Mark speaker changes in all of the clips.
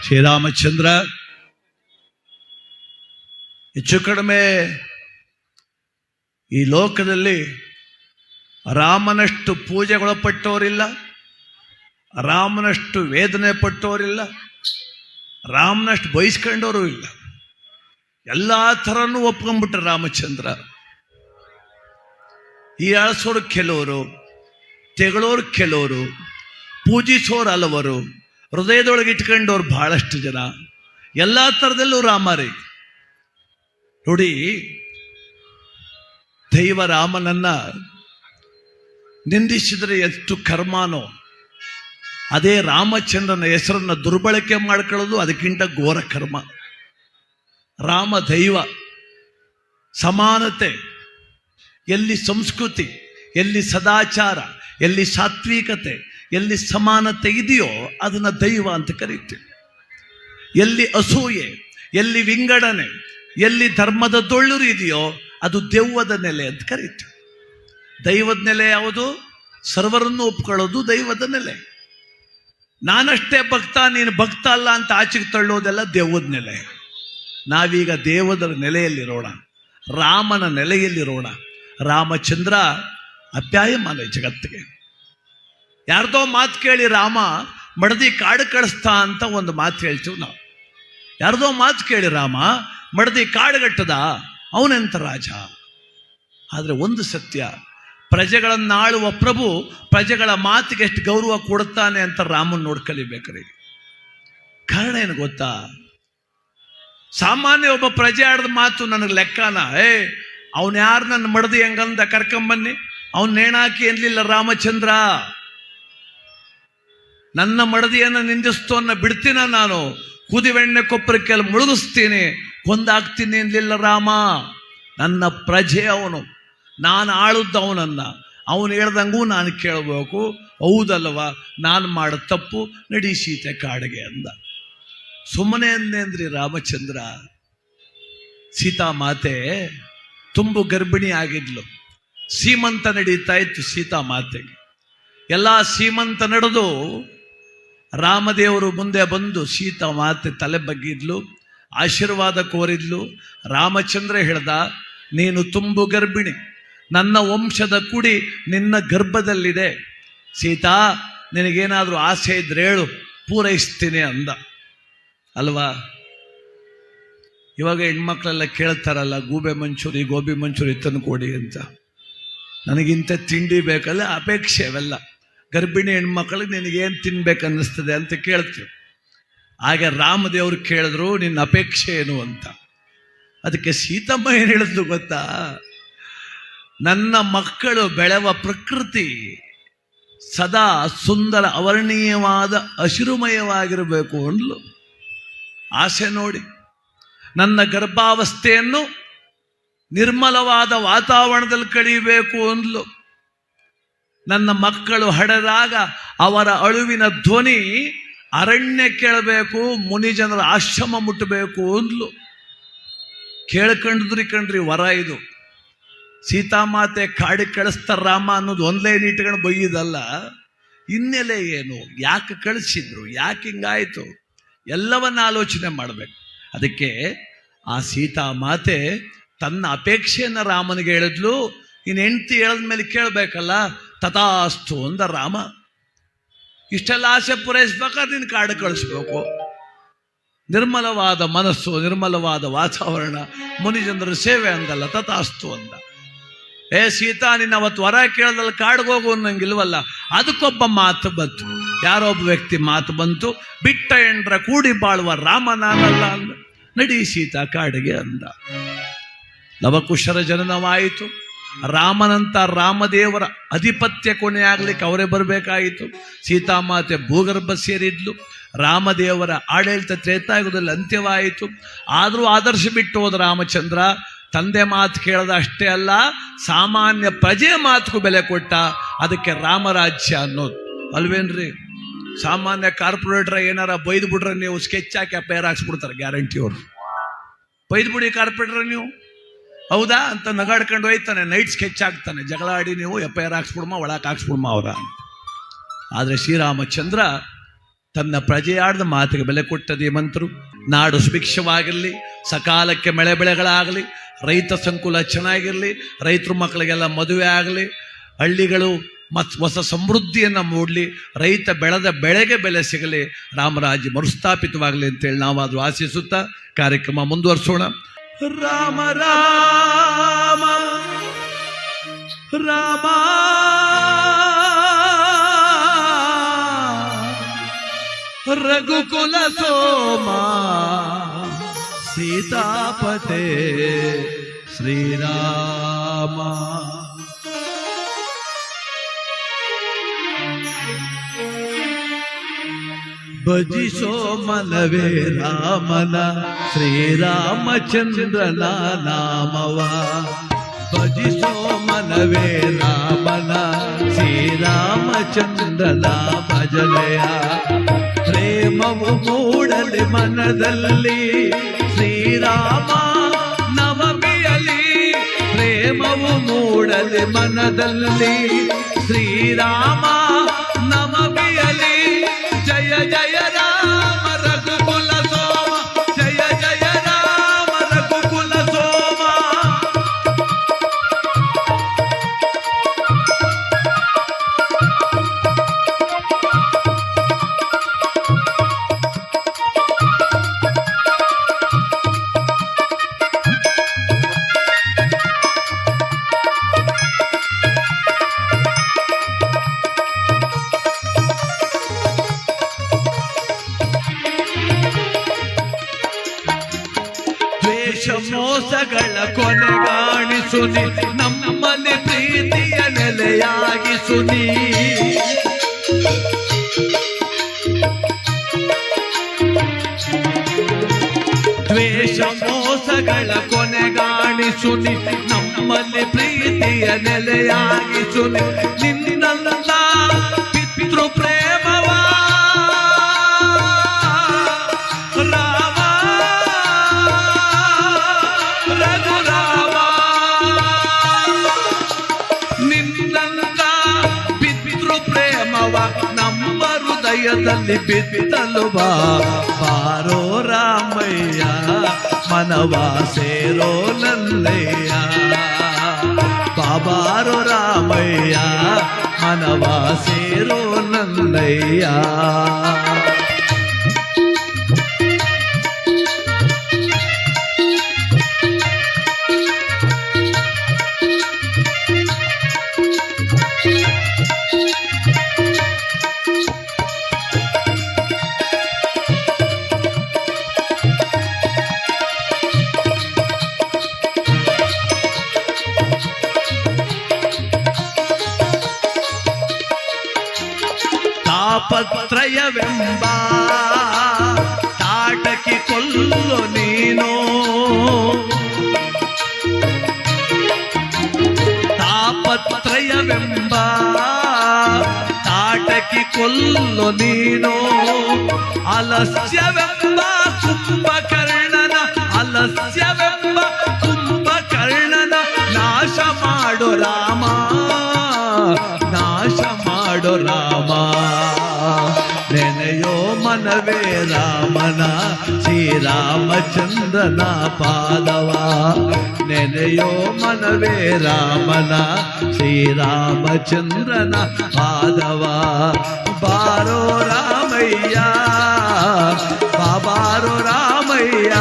Speaker 1: ಶ್ರೀರಾಮಚಂದ್ರ ಹೆಚ್ಚು ಕಡಿಮೆ ಈ ಲೋಕದಲ್ಲಿ ರಾಮನಷ್ಟು ಪೂಜೆಗೊಳಪಟ್ಟವರಿಲ್ಲ, ರಾಮನಷ್ಟು ವೇದನೆ ಪಟ್ಟವರಿಲ್ಲ, ರಾಮನಷ್ಟು ಬಯಸ್ಕೊಂಡವರು ಇಲ್ಲ. ಎಲ್ಲ ಥರನೂ ಒಪ್ಕೊಂಡ್ಬಿಟ್ರೆ ರಾಮಚಂದ್ರ. ಈ ಅಳಸೋರು ಕೆಲವರು, ತೆಗಳೋರು ಕೆಲವರು, ಪೂಜಿಸೋರು ಹಲವರು, ಹೃದಯದೊಳಗೆ ಇಟ್ಕೊಂಡವ್ರು ಬಹಳಷ್ಟು ಜನ. ಎಲ್ಲ ಥರದಲ್ಲೂ ರಾಮರೇ. ನೋಡಿ, ದೈವ ರಾಮನನ್ನ ನಿಂದಿಸಿದರೆ ಎಷ್ಟು ಕರ್ಮಾನೋ, ಅದೇ ರಾಮಚಂದ್ರನ ಹೆಸರನ್ನ ದುರ್ಬಳಕೆ ಮಾಡ್ಕೊಳ್ಳೋದು ಅದಕ್ಕಿಂತ ಘೋರ ಕರ್ಮ. ರಾಮ ದೈವ, ಸಮಾನತೆ, ಎಲ್ಲಿ ಸಂಸ್ಕೃತಿ, ಎಲ್ಲಿ ಸದಾಚಾರ, ಎಲ್ಲಿ ಸಾತ್ವಿಕತೆ, ಎಲ್ಲಿ ಸಮಾನತೆ ಇದೆಯೋ ಅದನ್ನ ದೈವ ಅಂತ ಕರೀತೀವಿ. ಎಲ್ಲಿ ಅಸೂಯೆ, ಎಲ್ಲಿ ವಿಂಗಡಣೆ, ಎಲ್ಲಿ ಧರ್ಮದ ದೊಳ್ಳೂರು ಇದೆಯೋ ಅದು ದೆವ್ವದ ನೆಲೆ ಅಂತ ಕರೀತೀವಿ. ದೈವದ ನೆಲೆ ಯಾವುದು? ಸರ್ವರನ್ನು ಒಪ್ಕೊಳ್ಳೋದು ದೈವದ ನೆಲೆ. ನಾನಷ್ಟೇ ಭಕ್ತ, ನೀನು ಭಕ್ತ ಅಲ್ಲ ಅಂತ ಆಚೆಗೆ ತಳ್ಳೋದೆಲ್ಲ ದೆವ್ವದ ನೆಲೆ. ನಾವೀಗ ದೇವದ ನೆಲೆಯಲ್ಲಿರೋಣ, ರಾಮನ ನೆಲೆಯಲ್ಲಿರೋಣ. ರಾಮಚಂದ್ರ ಅಪ್ಯಾಯಮಾನ ಜಗತ್ತಿಗೆ. ಯಾರ್ದೋ ಮಾತು ಕೇಳಿ ರಾಮ ಮಡದಿ ಕಾಡು ಕಳಿಸ್ತಾ ಅಂತ ಒಂದು ಮಾತು ಹೇಳ್ತೀವಿ ನಾವು. ಯಾರ್ದೋ ಮಾತು ಕೇಳಿ ರಾಮ ಮಡದಿ ಕಾಡುಗಟ್ಟದ, ಅವನೆಂತ ರಾಜ. ಆದರೆ ಒಂದು ಸತ್ಯ, ಪ್ರಜೆಗಳನ್ನಾಳುವ ಪ್ರಭು ಪ್ರಜೆಗಳ ಮಾತಿಗೆ ಎಷ್ಟು ಗೌರವ ಕೊಡುತ್ತಾನೆ ಅಂತ ರಾಮನ್ ನೋಡ್ಕಲಿಬೇಕ್ರಿ. ಕಾರಣ ಏನು ಗೊತ್ತಾ? ಸಾಮಾನ್ಯ ಒಬ್ಬ ಪ್ರಜೆ ಆಡಿದ ಮಾತು ನನಗೆ ಲೆಕ್ಕನ, ಅವನು ಯಾರು ನನ್ನ ಮಡದಿ ಹೆಂಗಂದ ಕರ್ಕೊಂಬನ್ನಿ, ಅವನ್ ನೇಣಾಕಿ ಎನ್ಲಿಲ್ಲ ರಾಮಚಂದ್ರ. ನನ್ನ ಮಡದಿಯನ್ನು ನಿಂದಿಸ್ತೋನ್ನ ಬಿಡ್ತೀನ ನಾನು, ಕುದಿವೆಣ್ಣೆ ಕೊಪ್ಪರಕ್ಕೆಲ್ಲ ಮುಳುಗಿಸ್ತೀನಿ, ಕೊಂದಾಗ್ತೀನಿ ಎನ್ಲಿಲ್ಲ ರಾಮ. ನನ್ನ ಪ್ರಜೆ ಅವನು, ನಾನು ಆಳುದ್ದ ಅವನನ್ನ, ಅವನು ಹೇಳ್ದಂಗೂ ನಾನು ಕೇಳಬೇಕು. ಹೌದಲ್ವ, ನಾನು ಮಾಡೋ ತಪ್ಪು, ನಡಿ ಸೀತೆ ಕಾಡಿಗೆ ಅಂದ. ಸುಮ್ಮನೆ ಅಂದೇಂದ್ರಿ ರಾಮಚಂದ್ರ. ಸೀತಾ ಮಾತೆ ತುಂಬು ಗರ್ಭಿಣಿ ಆಗಿದ್ಲು, ಸೀಮಂತ ನಡೀತಾ ಇತ್ತು ಸೀತಾ ಮಾತೆಗೆ. ಎಲ್ಲ ಸೀಮಂತ ನಡೆದು ರಾಮದೇವರು ಮುಂದೆ ಬಂದು ಸೀತಾ ಮಾತೆ ತಲೆ ಬಗ್ಗಿದ್ಲು, ಆಶೀರ್ವಾದ ಕೋರಿದ್ಲು. ರಾಮಚಂದ್ರ ಹೇಳ್ದ, ನೀನು ತುಂಬು ಗರ್ಭಿಣಿ, ನನ್ನ ವಂಶದ ಕುಡಿ ನಿನ್ನ ಗರ್ಭದಲ್ಲಿದೆ. ಸೀತಾ, ನಿನಗೇನಾದ್ರೂ ಆಸೆ ಇದ್ರೆ ಹೇಳು, ಪೂರೈಸ್ತೀನಿ ಅಂದ. ಅಲ್ವಾ? ಇವಾಗ ಹೆಣ್ಮಕ್ಳೆಲ್ಲ ಕೇಳ್ತಾರಲ್ಲ, ಗೋಬಿ ಮಂಚೂರಿ ತಂದು ಕೊಡಿ ಅಂತ. ನನಗಿಂತ ತಿಂಡಿ ಬೇಕಲ್ಲ, ಅಪೇಕ್ಷೆ ಅವೆಲ್ಲ. ಗರ್ಭಿಣಿ ಹೆಣ್ಮಕ್ಳಿಗೆ ನಿನಗೇನು ತಿನ್ಬೇಕನ್ನಿಸ್ತದೆ ಅಂತ ಕೇಳ್ತೀವಿ. ಹಾಗೆ ರಾಮದೇವರು ಕೇಳಿದ್ರು, ನಿನ್ನ ಅಪೇಕ್ಷೆ ಏನು ಅಂತ. ಅದಕ್ಕೆ ಸೀತಮ್ಮ ಏನು ಹೇಳಿದ್ಲು ಗೊತ್ತಾ? ನನ್ನ ಮಕ್ಕಳು ಬೆಳೆವ ಪ್ರಕೃತಿ ಸದಾ ಸುಂದರ ಅವರ್ಣೀಯವಾದ ಹಸಿರುಮಯವಾಗಿರಬೇಕು ಅಂದ್ಲು. ಆಸೆ ನೋಡಿ, ನನ್ನ ಗರ್ಭಾವಸ್ಥೆಯನ್ನು ನಿರ್ಮಲವಾದ ವಾತಾವರಣದಲ್ಲಿ ಕಳೆಯಬೇಕು ಅಂದ್ಲು. ನನ್ನ ಮಕ್ಕಳು ಹಡೆದಾಗ ಅವರ ಅಳುವಿನ ಧ್ವನಿ ಅರಣ್ಯ ಕೇಳಬೇಕು, ಮುನಿಜನರ ಆಶ್ರಮ ಮುಟ್ಟಬೇಕು ಅಂದ್ಲು. ಕೇಳ್ಕೊಂಡ್ರಿ ಕಣ್ರಿ ವರ ಇದು. ಸೀತಾಮಾತೆ ಕಾಡಿಗೆ ಕಳಿಸ್ತಾರ ರಾಮ ಅನ್ನೋದು ಒಂದೇ ಇಟ್ಕೊಂಡು ಬೈಯೋದಲ್ಲ. ಹಿನ್ನೆಲೆ ಏನು, ಯಾಕೆ ಕಳಿಸಿದ್ರು, ಯಾಕೆ ಹಿಂಗಾಯ್ತು, ಎಲ್ಲವನ್ನ ಆಲೋಚನೆ ಮಾಡಬೇಕು. ಅದಕ್ಕೆ ಆ ಸೀತಾಮಾತೆ ತನ್ನ ಅಪೇಕ್ಷೆಯನ್ನು ರಾಮನಿಗೆ ಹೇಳಿದ್ಲು. ಇನ್ನು ಹೆಂಡತಿ ಹೇಳಿದ್ಮೇಲೆ ಕೇಳಬೇಕಲ್ಲ, ತಥಾಸ್ತು ಅಂದ ರಾಮ. ಇಷ್ಟೆಲ್ಲ ಆಸೆ ಪೂರೈಸ್ಬೇಕಾದ್ರೆ ನೀನು ಕಾಡು ಕಳಿಸ್ಬೇಕು. ನಿರ್ಮಲವಾದ ಮನಸ್ಸು, ನಿರ್ಮಲವಾದ ವಾತಾವರಣ, ಮುನಿಜನರ ಸೇವೆ ಅಂದಲ್ಲ, ತಥಾಸ್ತು ಅಂದ. ಸೀತಾ, ನಿನ್ನ ಅವತ್ತು ವರ ಕೇಳದಲ್ಲಿ ಕಾಡಿಗೆ ಹೋಗು ಅನ್ನಂಗಿಲ್ವಲ್ಲ. ಅದಕ್ಕೊಬ್ಬ ಮಾತು ಬಂತು, ಯಾರೋ ಒಬ್ಬ ವ್ಯಕ್ತಿ ಮಾತು ಬಂತು, ಬಿಟ್ಟ ಎಂಡ್ರ ಕೂಡಿ ಬಾಳುವ ರಾಮ ನಾನಲ್ಲ ಅಂದ. ನಡಿ ಸೀತಾ ಕಾಡಿಗೆ ಅಂದ. ಲವಕುಶರ ಜನನವಾಯಿತು. ರಾಮನಂತ ರಾಮದೇವರ ಅಧಿಪತ್ಯ ಕೊನೆಯಾಗ್ಲಿಕ್ಕೆ ಅವರೇ ಬರಬೇಕಾಯಿತು. ಸೀತಾಮಾತೆ ಭೂಗರ್ಭ ಸೇರಿದ್ಲು. ರಾಮದೇವರ ಆಡಳಿತ ತ್ರೇತಾಯುಗದಲ್ಲಿ ಅಂತ್ಯವಾಯಿತು. ಆದರೂ ಆದರ್ಶ ಬಿಟ್ಟು ಹೋದ ರಾಮಚಂದ್ರ. ತಂದೆ ಮಾತು ಕೇಳದ ಅಷ್ಟೇ ಅಲ್ಲ, ಸಾಮಾನ್ಯ ಪ್ರಜೆ ಮಾತುಗೂ ಬೆಲೆ ಕೊಟ್ಟ. ಅದಕ್ಕೆ ರಾಮರಾಜ್ಯ ಅನ್ನೋದು ಅಲ್ವೇನ್ರಿ? ಸಾಮಾನ್ಯ ಕಾರ್ಪೊರೇಟರ್ ಏನಾರ ಬೈದು ಬಿಟ್ರೆ ನೀವು ಸ್ಕೆಚ್ ಹಾಕಿ ಪೇರ್ ಹಾಕ್ಸ್ಬಿಡ್ತಾರೆ ಗ್ಯಾರಂಟಿ ಅವರು. ಬೈದು ಬಿಡಿ ಕಾರ್ಪೊರೇಟರ್ ನೀವು, ಹೌದಾ ಅಂತ ನಗಾಡ್ಕೊಂಡು ಹೋಯ್ತಾನೆ, ನೈಟ್ ಸ್ಕೆಚ್ ಹಾಕ್ತಾನೆ. ಜಗಳ ಆಡಿ ನೀವು ಎಫ್ ಐ ಆರ್ ಹಾಕ್ಸ್ಬಿಡ್ಮ, ಒಳಕ್ಕೆ ಹಾಕ್ಸ್ಬಿಡ್ಮ ಅವರ. ಆದರೆ ಶ್ರೀರಾಮಚಂದ್ರ ತನ್ನ ಪ್ರಜೆಯಾಡಿದ ಮಾತಿಗೆ ಬೆಲೆ ಕೊಟ್ಟ ಧೀಮಂತರು. ನಾಡು ಸುಭಿಕ್ಷವಾಗಿರಲಿ, ಸಕಾಲಕ್ಕೆ ಮಳೆ ಬೆಳೆಗಳಾಗಲಿ, ರೈತ ಸಂಕುಲ ಚೆನ್ನಾಗಿರಲಿ, ರೈತರ ಮಕ್ಕಳಿಗೆಲ್ಲ ಮದುವೆ ಆಗಲಿ, ಹಳ್ಳಿಗಳು ಹೊಸ ಸಮೃದ್ಧಿಯನ್ನು ಮೂಡಲಿ, ರೈತ ಬೆಳೆದ ಬೆಳೆಗೆ ಬೆಲೆ ಸಿಗಲಿ, ರಾಮರಾಜ್ಯ ಮರುಸ್ಥಾಪಿತವಾಗಲಿ ಅಂತೇಳಿ ನಾವಾದರೂ ಆಶಿಸುತ್ತಾ ಕಾರ್ಯಕ್ರಮ ಮುಂದುವರಿಸೋಣ. ರಾಮ ರಾಮ ರಾಮ ರಘುಕುಲ ಸೋಮ ಸೀತಾಪತೆ ಶ್ರೀರಾಮ. ಭಜಿಸೋ ಮನವೇ ರಾಮನ ಶ್ರೀರಾಮಚಂದ್ರನ ನಾಮವ. ಭಜಿಸೋ ಮನವೇ ರಾಮನ ಶ್ರೀರಾಮಚಂದ್ರನ ಭಜನೆಯ. ಪ್ರೇಮವು ಮೂಡಲಿ ಮನದಲ್ಲಿ ಶ್ರೀರಾಮ ನವಮಿಯಲಿ. ಪ್ರೇಮವು ಮೂಡಲಿ ಮನದಲ್ಲಿ ಶ್ರೀರಾಮ ನವಮಿಯಲಿ. ಜಯ ಜಯ ರಾಮ ರಘುಕುಲ ಸೋಮ, ಜಯ ಜಯ ರಾಮ ರಘುಕುಲ ಸೋಮ. ಮೋಸಗಳ ಕೊನೆಗಾಣಿಸುನಿ, ನಮ್ಮಲ್ಲಿ ಪ್ರೀತಿಯ ನೆಲೆಯಾಗಿಸುನಿ. ದ್ವೇಷ ಮೋಸಗಳ ಕೊನೆಗಾಣಿಸುನಿ, ನಮ್ಮಲ್ಲಿ ಪ್ರೀತಿಯ ನೆಲೆಯಾಗಿಸುನಿ. ನಿನ್ನೆಲ್ಲ ಪಿತೃ ಪ್ರೇಮವ ರಾಮ ರಘುರಾಮ. ನಿನ್ನಂದ ಪಿತೃ ಪ್ರೇಮವ ನಮ್ಮ ಹೃದಯದಲ್ಲಿ ಬಿತ್ತಲು ಬಾರೋ ರಾಮಯ್ಯ, ಮನವ ಸೇರೋ ನಲ್ಲಯ್ಯ. ಬಾಬಾರೋ ರಾಮಯ್ಯ, ಮನವ ಸೇರೋ ನಲ್ಲಯ್ಯ. ತಾಪತ್ರಯವೆಂಬ ತಾಟಕಿ ಕೊಲ್ಲು ನೀನು. ತಾಪತ್ರಯವೆಂಬ ತಾಟಕಿ ಕೊಲ್ಲು ನೀನು. ಅಲಸ್ಯವೆಂಬ ಕುಂಭಕರ್ಣನ, ಅಲಸ್ಯವೆಂಬ ಕುಂಭಕರ್ಣನ ನಾಶ ಮಾಡು ರಾಮ, ನಾಶ ಮಾಡು ರಾಮ. ನೆನೆಯೋ ಮನವೇ ರಾಮನ ಶ್ರೀರಾಮಚಂದ್ರನ ಪಾದವ. ನೆನೆಯೋ ಮನವೇ ರಾಮನ ಶ್ರೀರಾಮಚಂದ್ರನ ಪಾದವ. ಬಾರೋ ರಾಮಯ್ಯ, ಬಾಬಾರೋ ರಾಮಯ್ಯ.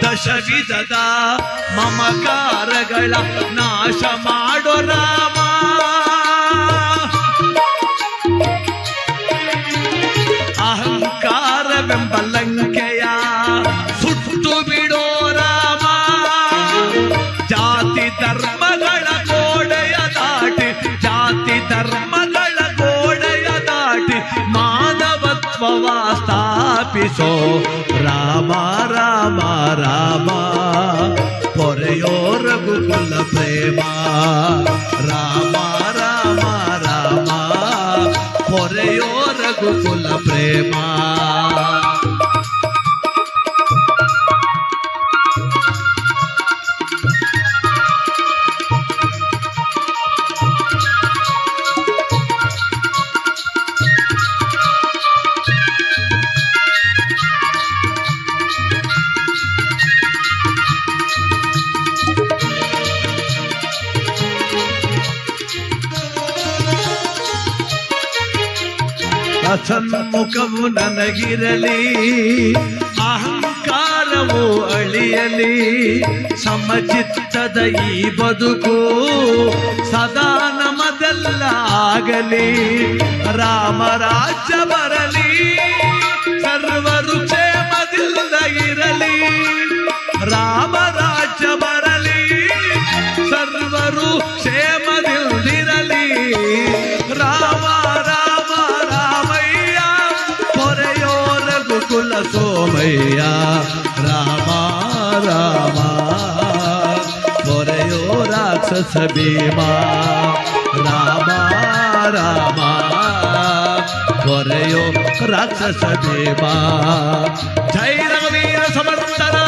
Speaker 1: ದಶವಿಧದ ಮಮಕಾರಗಳ ನಾಶ ಮಾಡೋ ರಾಮ. ಅಹಂಕಾರವೆಂಬ ಲಂಕೆಯ ಸುಟ್ಟು ಬಿಡೋ ರಾಮ. ಜಾತಿ ಧರ್ಮಗಳ ಗೋಡೆಯ ದಾಟಿ, ಜಾತಿ ಧರ್ಮಗಳ ಗೋಡೆಯ ದಾಟಿ ಮಾನವತ್ವವ ಪ್ರೇಮ ರಾಮ ರಾಮ ರಾಮ ಪೊರೆಯೋ ರಘುಕುಲ ಪ್ರೇಮ. ಅಸನ್ಮುಖವು ನನಗಿರಲಿ, ಅಹಂಕಾರವು ಅಳಿಯಲಿ, ಸಮಚಿತ್ತದ ಈ ಬದುಕು ಸದಾ ನಮದೆಲ್ಲ ಆಗಲಿ. ರಾಮ ರಾಜ್ಯ ಬರಲಿ, ಸರ್ವರು ಕ್ಷೇಮದಿಂದ ಇರಲಿ. ರಾಮ ರಾಜ್ಯ ಬರಲಿ, ಸರ್ವರು ಕ್ಷೇಮದಿಂದಿರಲಿ. ರಾಮ ರಾಮ ರಾಮಯ್ಯ ಪೊರೆಯೋ ರಘುಕುಲ ಸೋಮಯ್ಯ. ರಾಮ ರಾಮ ಪೊರೆಯೋ ರಾಕ್ಷಸ ಭೀಮ. ರಾಮ ರಾಮ ಪೊರೆಯೋ ರಾಕ್ಷಸ ಭೀಮ. ಜೈ ರಘುವೀರ ಸಮರ್ಥನ